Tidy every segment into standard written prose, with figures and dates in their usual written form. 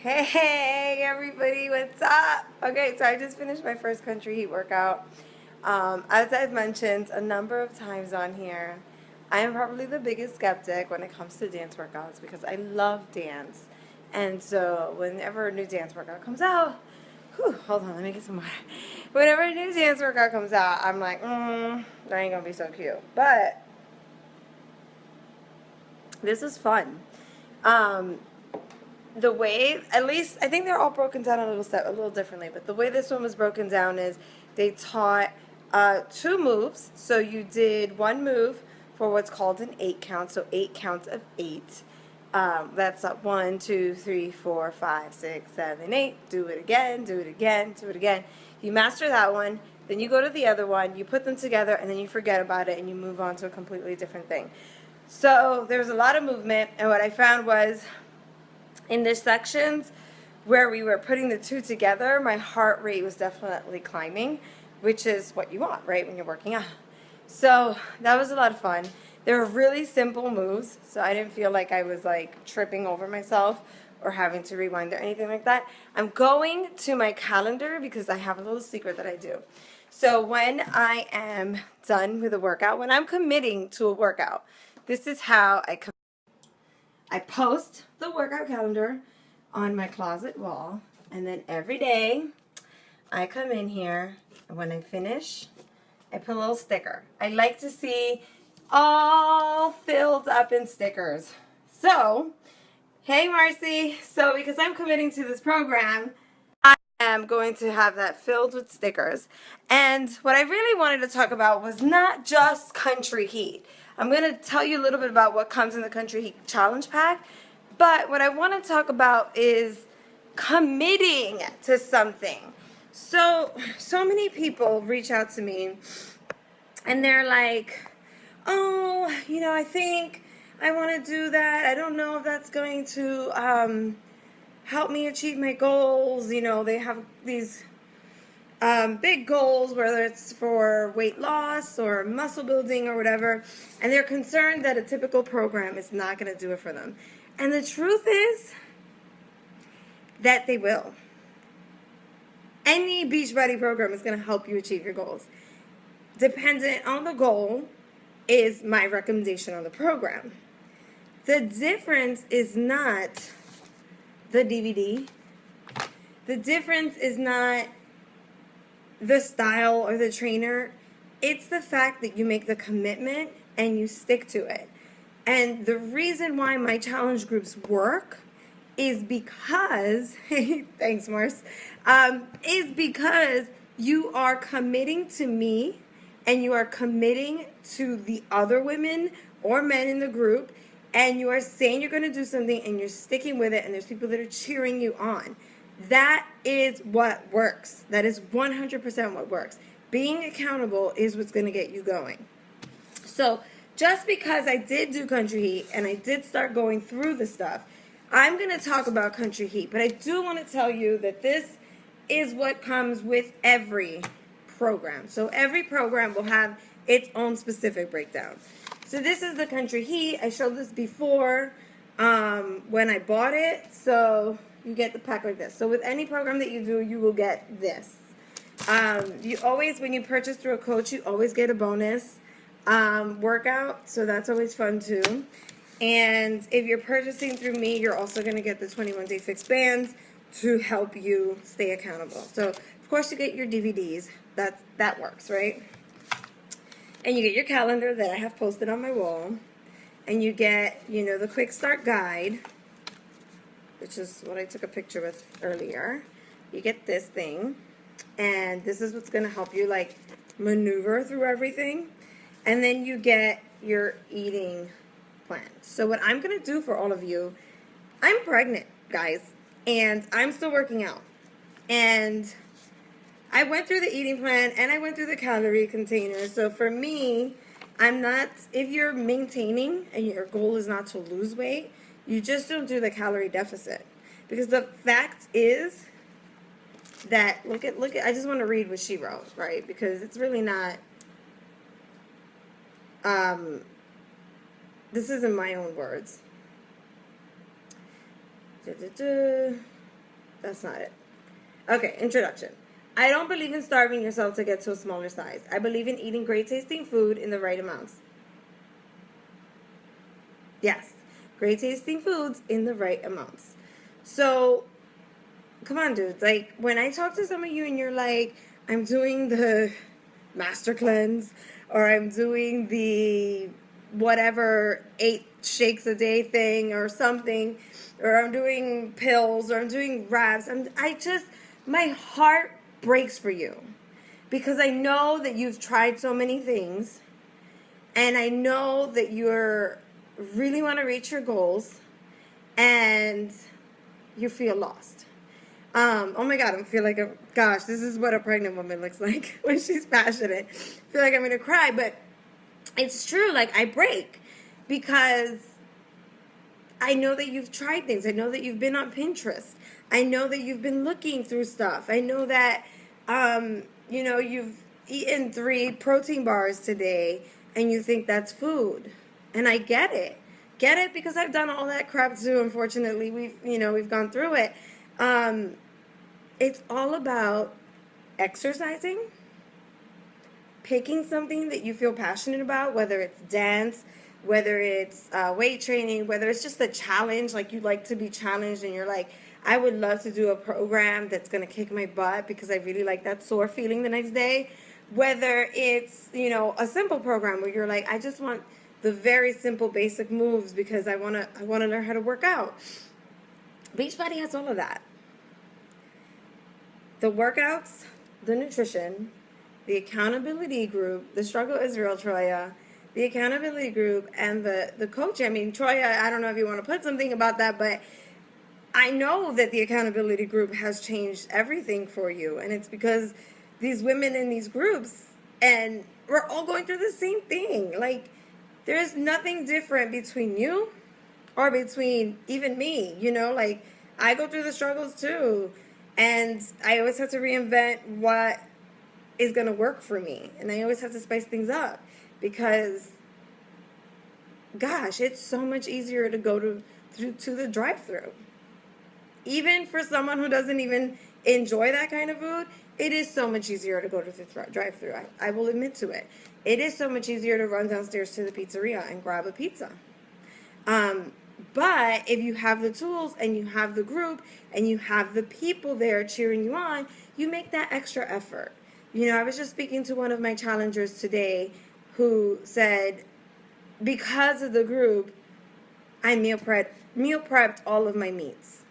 Hey everybody, what's up? Okay, so I just finished my first country heat workout. As I've mentioned a number of times on here, I am probably the biggest skeptic when it comes to dance workouts because I love dance. And so whenever a new dance workout comes out, hold on, let me get some water. Whenever a new dance workout comes out, I'm like, that ain't gonna be so cute. But this is fun. Um, the way, at least I think they're all broken down a little differently, but the way this one was broken down is they taught two moves. So you did one move for what's called an 8 count, so 8 counts of 8. That's 1, 2, 3, 4, 5, 6, 7, 8. Do it again, do it again, do it again. You master that one, then you go to the other one, you put them together, and then you forget about it and you move on to a completely different thing. So there's a lot of movement, and what I found was in the sections where we were putting the two together, my heart rate was definitely climbing, which is what you want, right, when you're working out. So that was a lot of fun. They were really simple moves, so I didn't feel like I was like tripping over myself or having to rewind or anything like that. I'm going to my calendar because I have a little secret that I do. So when I am done with a workout, when I'm committing to a workout, this is how I post the workout calendar on my closet wall, and then every day I come in here, and when I finish, I put a little sticker. I like to see all filled up in stickers. So, hey Marcy, so because I'm committing to this program, I am going to have that filled with stickers. And what I really wanted to talk about was not just Country Heat. I'm going to tell you a little bit about what comes in the Country Heat Challenge Pack, but what I want to talk about is committing to something. So many people reach out to me and they're like, oh, I think I want to do that. I don't know if that's going to help me achieve my goals. They have these big goals, whether it's for weight loss or muscle building or whatever, and they're concerned that a typical program is not going to do it for them. And the truth is that they will. Any Beachbody program is going to help you achieve your goals. Dependent on the goal is my recommendation on the program. The difference is not the DVD. The difference is not the style or the trainer. It's the fact that you make the commitment and you stick to it. And the reason why my challenge groups work is because, thanks Mars, is because you are committing to me and you are committing to the other women or men in the group, and you are saying you're going to do something and you're sticking with it, and there's people that are cheering you on. That is what works. That is 100% what works. Being accountable is what's going to get you going. So just because I did do Country Heat and I did start going through the stuff, I'm going to talk about Country Heat, but I do want to tell you that this is what comes with every program. So every program will have its own specific breakdown. So this is the Country Heat. I showed this before when I bought it. So you get the pack like this. So with any program that you do, you will get this. You always, when you purchase through a coach, you always get a bonus workout. So that's always fun too. And if you're purchasing through me, you're also going to get the 21 Day Fix bands to help you stay accountable. So of course you get your DVDs. That works, right? And you get your calendar that I have posted on my wall. And you get, the quick start guide, which is what I took a picture with earlier. You get this thing, and this is what's going to help you like maneuver through everything. And then you get your eating plan. So what I'm going to do for all of you, I'm pregnant, guys, and I'm still working out. And I went through the eating plan and I went through the calorie container. So for me, if you're maintaining and your goal is not to lose weight, you just don't do the calorie deficit. Because the fact is that, look at, I just want to read what she wrote, right? Because it's really not, this isn't my own words. That's not it. Okay, introduction. I don't believe in starving yourself to get to a smaller size. I believe in eating great tasting food in the right amounts. Yes, great tasting foods in the right amounts. So, come on, dudes. Like, when I talk to some of you and you're like, I'm doing the master cleanse, or I'm doing the whatever 8 shakes a day thing or something, or I'm doing pills, or I'm doing wraps, my heart breaks for you, because I know that you've tried so many things, and I know that you're really want to reach your goals, and you feel lost. Oh my God, I feel like, gosh, this is what a pregnant woman looks like when she's passionate. I feel like I'm going to cry, but it's true. Like, I break because I know that you've tried things. I know that you've been on Pinterest. I know that you've been looking through stuff. I know that, you've eaten 3 protein bars today and you think that's food. And I get it. Get it, because I've done all that crap too. Unfortunately, we've gone through it. It's all about exercising, picking something that you feel passionate about, whether it's dance, whether it's weight training, whether it's just a challenge, like you like to be challenged and you're like, I would love to do a program that's going to kick my butt because I really like that sore feeling the next day. Whether it's, a simple program where you're like, I just want the very simple basic moves because I want to learn how to work out. Beachbody has all of that. The workouts, the nutrition, the accountability group, the Struggle Israel Troya, the accountability group, and the coaching. I mean, Troya, I don't know if you want to put something about that, but I know that the accountability group has changed everything for you. And it's because these women in these groups, and we're all going through the same thing. Like, there's nothing different between you or between even me, like, I go through the struggles too. And I always have to reinvent what is going to work for me. And I always have to spice things up because, gosh, it's so much easier to go to the drive-thru. Even for someone who doesn't even enjoy that kind of food, it is so much easier to go to the drive-thru. I will admit to it. It is so much easier to run downstairs to the pizzeria and grab a pizza. But if you have the tools and you have the group and you have the people there cheering you on, you make that extra effort. I was just speaking to one of my challengers today who said, because of the group, I meal prepped all of my meats.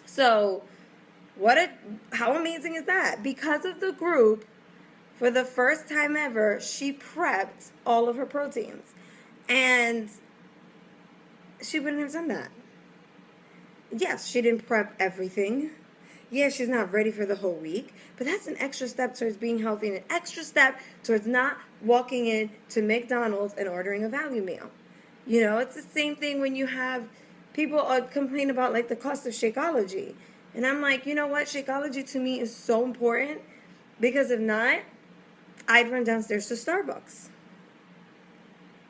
So how amazing is that? Because of the group, for the first time ever, she prepped all of her proteins. And she wouldn't have done that. Yes, she didn't prep everything. Yes, she's not ready for the whole week. But that's an extra step towards being healthy and an extra step towards not walking in to McDonald's and ordering a value meal. It's the same thing when you have people complain about, like, the cost of Shakeology. And I'm like, you know what? Shakeology to me is so important, because if not, I'd run downstairs to Starbucks.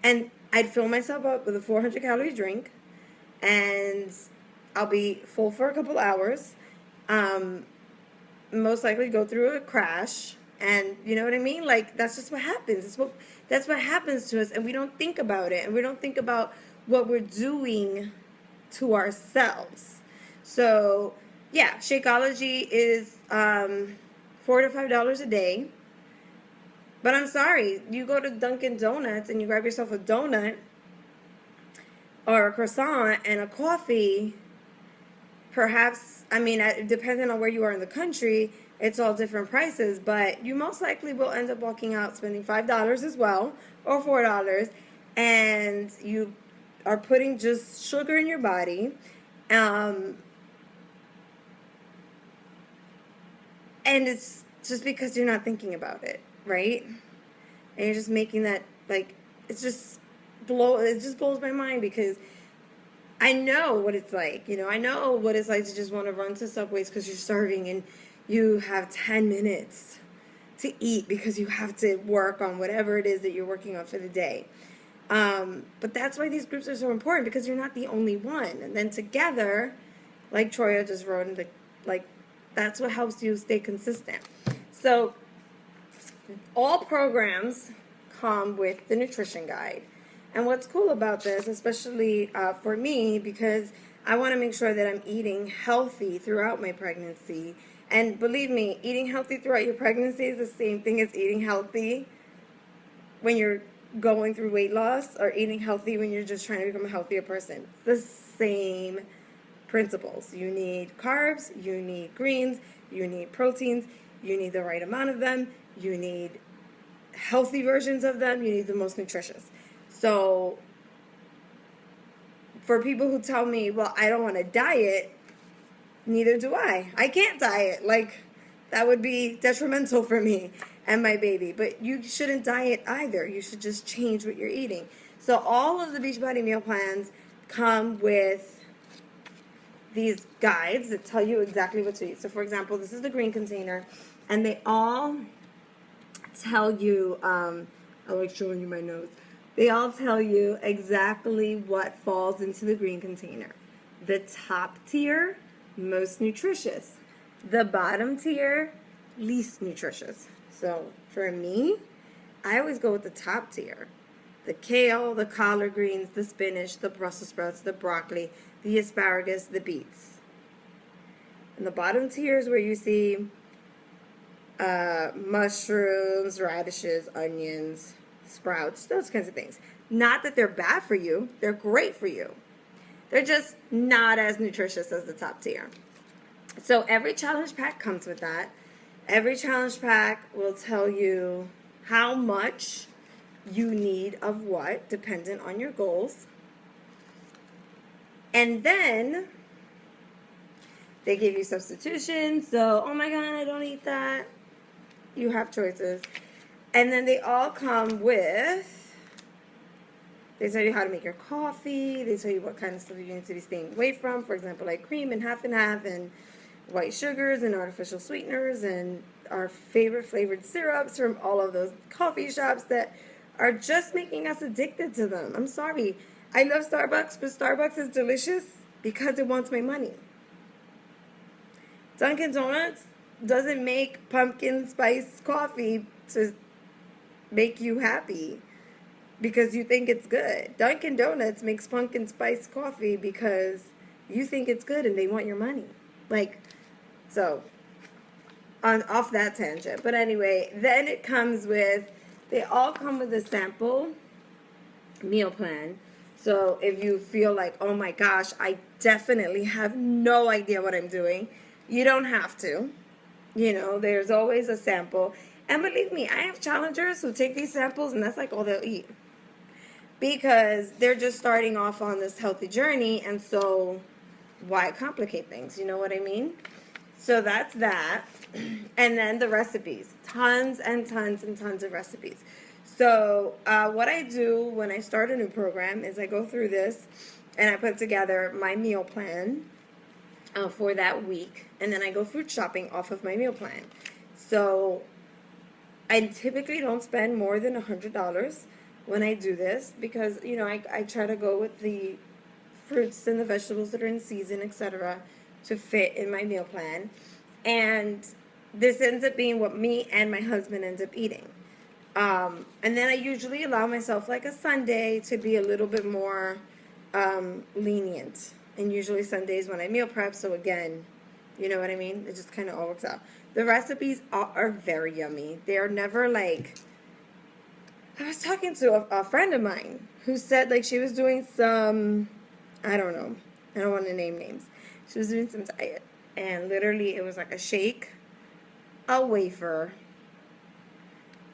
And I'd fill myself up with a 400-calorie drink, and I'll be full for a couple hours. Most likely go through a crash, and you know what I mean? Like, that's just what happens. That's what happens to us, and we don't think about it, and we don't think about what we're doing to ourselves. So, yeah, Shakeology is $4 to $5 a day. But I'm sorry, you go to Dunkin' Donuts and you grab yourself a donut or a croissant and a coffee, perhaps, depending on where you are in the country, it's all different prices, but you most likely will end up walking out spending $5 as well, or $4, and you are putting just sugar in your body, and it's just because you're not thinking about it. Right? And you're just making that, like, it just blows my mind, because I know what it's like. I know what it's like to just want to run to Subways because you're starving and you have 10 minutes to eat because you have to work on whatever it is that you're working on for the day. But that's why these groups are so important, because you're not the only one. And then together, like Troya just wrote in the, like, that's what helps you stay consistent. So all programs come with the nutrition guide. And what's cool about this, especially for me, because I want to make sure that I'm eating healthy throughout my pregnancy. And believe me, eating healthy throughout your pregnancy is the same thing as eating healthy when you're going through weight loss, or eating healthy when you're just trying to become a healthier person. It's the same principles. You need carbs, you need greens, you need proteins, you need the right amount of them, you need healthy versions of them, you need the most nutritious. So for people who tell me, well, I don't want to diet, neither do I. I can't diet. Like, that would be detrimental for me and my baby. But you shouldn't diet either. You should just change what you're eating. So all of the Beachbody meal plans come with these guides that tell you exactly what to eat. So for example, this is the green container, and they all tell you, I like showing you my nose. They all tell you exactly what falls into the green container. The top tier, most nutritious. The bottom tier, least nutritious. So for me, I always go with the top tier. The kale, the collard greens, the spinach, the Brussels sprouts, the broccoli, the asparagus, the beets. And the bottom tier is where you see mushrooms, radishes, onions, sprouts, those kinds of things. Not that they're bad for you. They're great for you. They're just not as nutritious as the top tier. So every challenge pack comes with that. Every challenge pack will tell you how much you need of what, dependent on your goals. And then they give you substitutions. So, oh my God, I don't eat that. You have choices. And then they all come with, they tell you how to make your coffee. They tell you what kind of stuff you need to be staying away from. For example, like cream and half, and white sugars and artificial sweeteners and our favorite flavored syrups from all of those coffee shops that are just making us addicted to them. I'm sorry. I love Starbucks, but Starbucks is delicious because it wants my money. Dunkin' Donuts doesn't make pumpkin spice coffee to make you happy because you think it's good. Dunkin' Donuts makes pumpkin spice coffee because you think it's good and they want your money. Like, so, off that tangent. But anyway, then it comes with, they all come with a sample meal plan. So if you feel like, oh my gosh, I definitely have no idea what I'm doing, you don't have to. You know, there's always a sample. And believe me, I have challengers who take these samples and that's like all they'll eat. Because they're just starting off on this healthy journey, and so why complicate things? You know what I mean? So that's that. And then the recipes. Tons and tons and tons of recipes. So what I do when I start a new program is I go through this and I put together my meal plan for that week. And then I go food shopping off of my meal plan. So I typically don't spend more than $100 when I do this because, you know, I try to go with the fruits and the vegetables that are in season, etc., to fit in my meal plan. And this ends up being what me and my husband end up eating. And then I usually allow myself like a Sunday to be a little bit more lenient. And usually Sundays when I meal prep, so again, you know what I mean? It just kind of all works out. The recipes are very yummy. They are never like, I was talking to a friend of mine who said like she was doing some, I don't know, I don't want to name names. She was doing some diet. And literally it was like a shake, a wafer.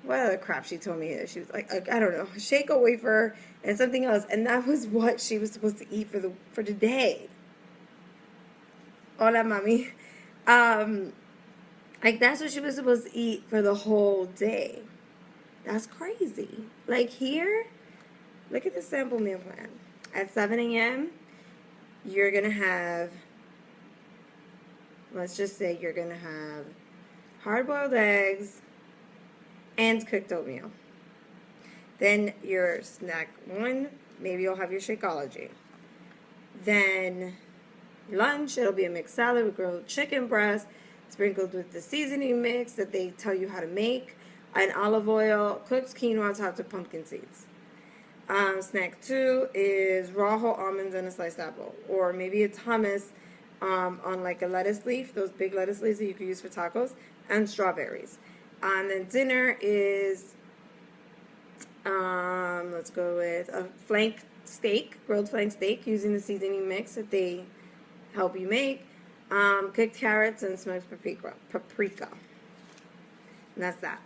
What other crap she told me? She was like, I don't know, a shake, a wafer, and something else. And that was what she was supposed to eat for the day. Hola, mami. Like that's what she was supposed to eat for the whole day. That's crazy. Like here, look at the sample meal plan. At 7 a.m., you're going to have, let's just say you're going to have hard-boiled eggs and cooked oatmeal. Then your snack one, maybe you'll have your Shakeology. Then lunch, it'll be a mixed salad with grilled chicken breast, sprinkled with the seasoning mix that they tell you how to make, and olive oil, cooked quinoa topped with pumpkin seeds. Snack 2 is raw whole almonds and a sliced apple, or maybe it's hummus on like a lettuce leaf, those big lettuce leaves that you could use for tacos, and strawberries. And then dinner is, let's go with a flank steak, grilled flank steak, using the seasoning mix that they help you make, cooked carrots and smoked paprika. And that's that.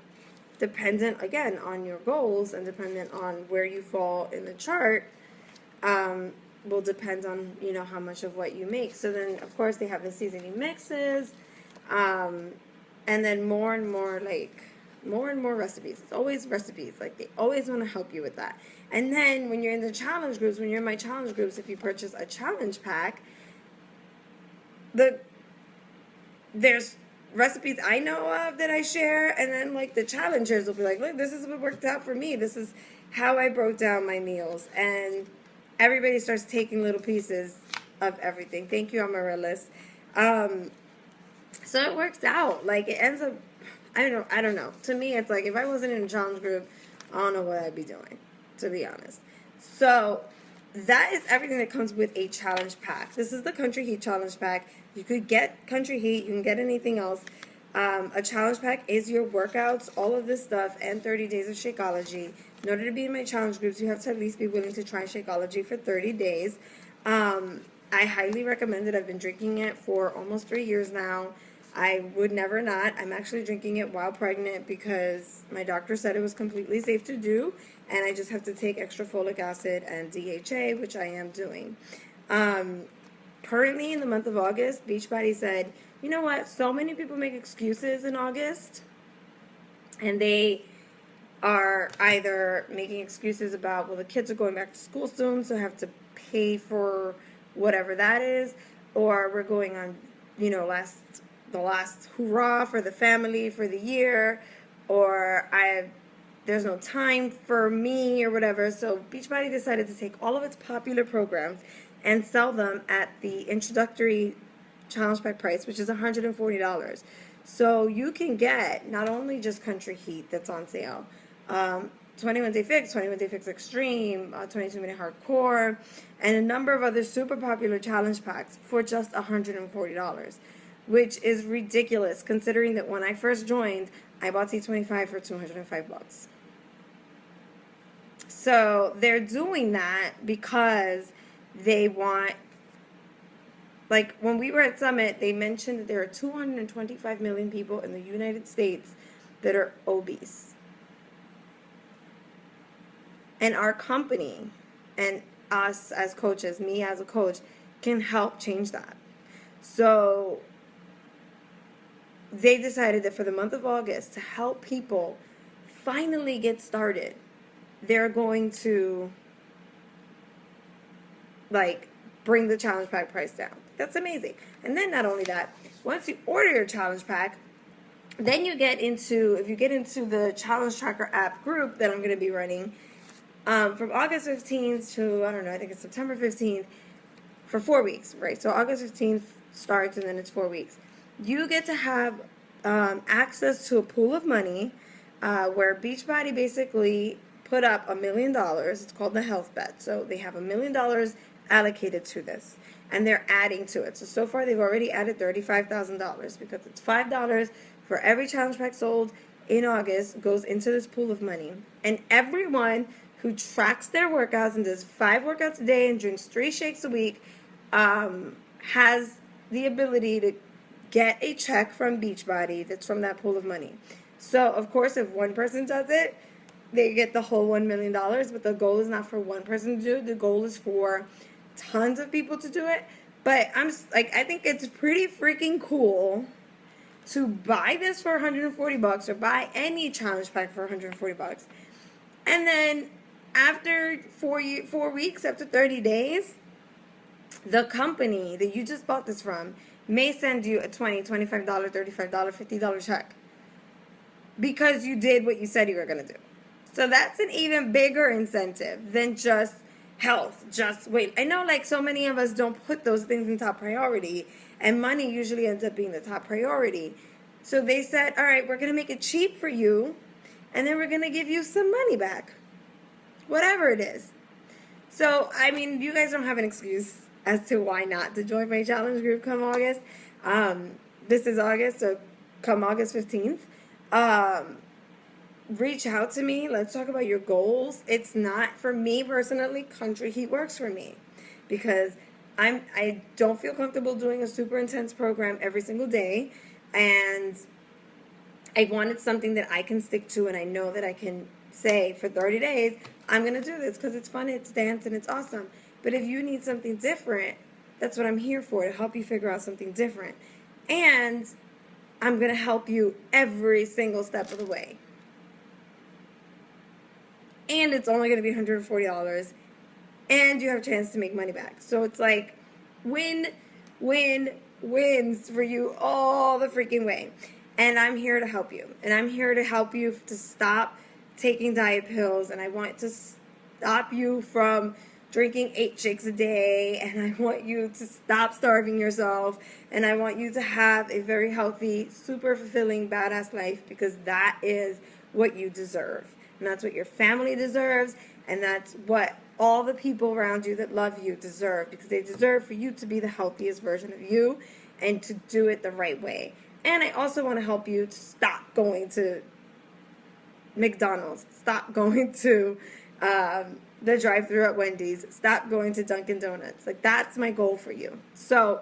Dependent, again, on your goals and dependent on where you fall in the chart, will depend on, you know, how much of what you make. So then, of course, they have the seasoning mixes, and then more and more recipes. It's always recipes. Like, they always want to help you with that. And then when you're in the challenge groups, when you're in my challenge groups, if you purchase a challenge pack, there's recipes I know of that I share, and then like the challengers will be like, look, this is what worked out for me. This is how I broke down my meals. And everybody starts taking little pieces of everything. Thank you, Amaryllis. So it works out. Like, it ends up, I don't know. To me, it's like, if I wasn't in a challenge group, I don't know what I'd be doing, to be honest. So that is everything that comes with a challenge pack. This is the Country Heat challenge pack. You could get Country Heat. You can get anything else. A challenge pack is your workouts, all of this stuff, and 30 days of Shakeology. In order to be in my challenge groups, you have to at least be willing to try Shakeology for 30 days. I highly recommend it. I've been drinking it for almost 3 years now. I would never not. I'm actually drinking it while pregnant because my doctor said it was completely safe to do, and I just have to take extra folic acid and DHA, which I am doing. Currently, in the month of August, Beachbody said, you know what, so many people make excuses in August, and they are either making excuses about, well, the kids are going back to school soon, so I have to pay for whatever that is, or we're going on, you know, the last hurrah for the family for the year, or there's no time for me or whatever. So Beachbody decided to take all of its popular programs and sell them at the introductory challenge pack price, which is $140. So you can get not only just Country Heat that's on sale, 21 Day Fix, 21 Day Fix Extreme, 22 Minute Hardcore, and a number of other super popular challenge packs for just $140, which is ridiculous considering that when I first joined, I bought T25 for $205. So they're doing that because they want, like when we were at Summit, they mentioned that there are 225 million people in the United States that are obese. And our company and us as coaches, me as a coach, can help change that. So they decided that for the month of August, to help people finally get started, they're going to like bring the challenge pack price down. That's amazing. And then not only that, once you order your challenge pack, then you get into, if you get into the Challenge Tracker app group that I'm going to be running, from August 15th to, I don't know, I think it's September 15th, for 4 weeks, right? So August 15th starts and then it's 4 weeks. You get to have access to a pool of money where Beachbody basically put up $1 million. It's called the Health Bet. So they have $1 million allocated to this, and they're adding to it. So far they've already added $35,000 because it's $5 for every challenge pack sold in August goes into this pool of money. And everyone who tracks their workouts and does 5 workouts a day and drinks 3 shakes a week has the ability to get a check from Beachbody that's from that pool of money. So, of course, if one person does it, they get the whole $1 million, but the goal is not for one person to do it. The goal is for tons of people to do it. But I think it's pretty freaking cool to buy this for $140 or buy any challenge pack for $140. And then after 4 weeks, after 30 days, the company that you just bought this from may send you a $20, $25, $35, $50 check because you did what you said you were going to do. So that's an even bigger incentive than just health, just weight. I know like so many of us don't put those things in top priority, and money usually ends up being the top priority. So they said, all right, we're going to make it cheap for you, and then we're going to give you some money back, whatever it is. So, I mean, you guys don't have an excuse as to why not to join my challenge group come August. This is August, so come August 15th. Reach out to me. Let's talk about your goals. It's not, for me personally, Country Heat works for me because I don't feel comfortable doing a super intense program every single day, and I wanted something that I can stick to, and I know that I can say for 30 days, I'm going to do this because it's fun, it's dance, and it's awesome. But if you need something different, that's what I'm here for, to help you figure out something different. And I'm going to help you every single step of the way. And it's only going to be $140, and you have a chance to make money back. So it's like win, win, wins for you all the freaking way. And I'm here to help you. And I'm here to help you to stop taking diet pills. And I want to stop you from drinking 8 shakes a day. And I want you to stop starving yourself. And I want you to have a very healthy, super fulfilling, badass life, because that is what you deserve. And that's what your family deserves. And that's what all the people around you that love you deserve, because they deserve for you to be the healthiest version of you and to do it the right way. And I also want to help you to stop going to McDonald's, stop going to the drive-thru at Wendy's, stop going to Dunkin' Donuts. Like, that's my goal for you. So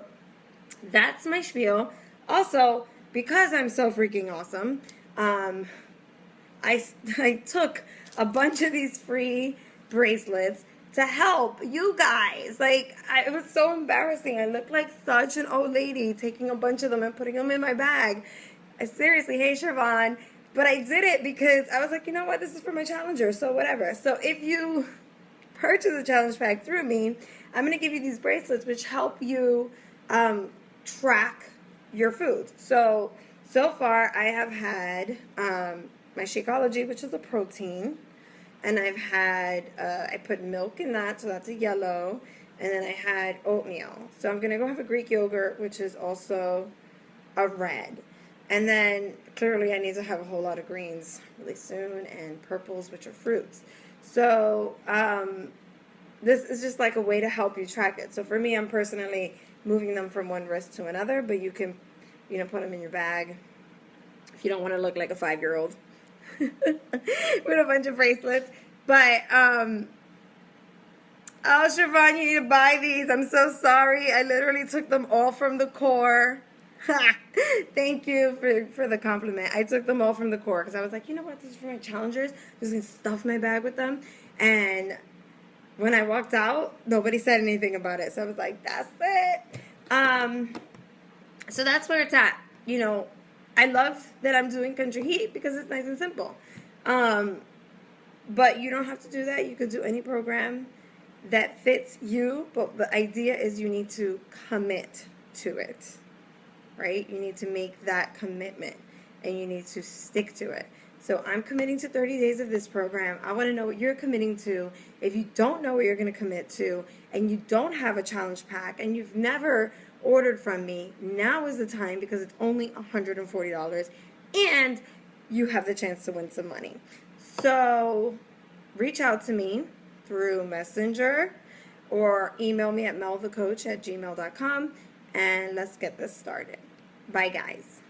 that's my spiel. Also, because I'm so freaking awesome, I took a bunch of these free bracelets to help you guys. Like, it was so embarrassing. I looked like such an old lady taking a bunch of them and putting them in my bag. Seriously, hey Siobhan. But I did it because I was like, you know what? This is for my challenger, so whatever. So if you purchase a challenge pack through me, I'm going to give you these bracelets which help you track your food. So far I have had my Shakeology, which is a protein. And I've had, I put milk in that, so that's a yellow. And then I had oatmeal. So I'm going to go have a Greek yogurt, which is also a red. And then clearly I need to have a whole lot of greens really soon, and purples, which are fruits. So this is just like a way to help you track it. So for me, I'm personally moving them from one wrist to another, but you can, put them in your bag if you don't want to look like a 5-year-old. With a bunch of bracelets. But oh, Siobhan, you need to buy these. I'm so sorry. I literally took them all from the core. Thank you for the compliment. I took them all from the core because I was like, you know what, this is for my challengers. I'm just going to stuff my bag with them. And when I walked out, nobody said anything about it. So I was like, that's it. So that's where it's at. I love that I'm doing Country Heat because it's nice and simple. But you don't have to do that. You could do any program that fits you. But the idea is you need to commit to it, right? You need to make that commitment and you need to stick to it. So I'm committing to 30 days of this program. I want to know what you're committing to. If you don't know what you're going to commit to and you don't have a challenge pack and you've never ordered from me, now is the time, because it's only $140 and you have the chance to win some money. So reach out to me through Messenger or email me at melthecoach@gmail.com and let's get this started. Bye, guys.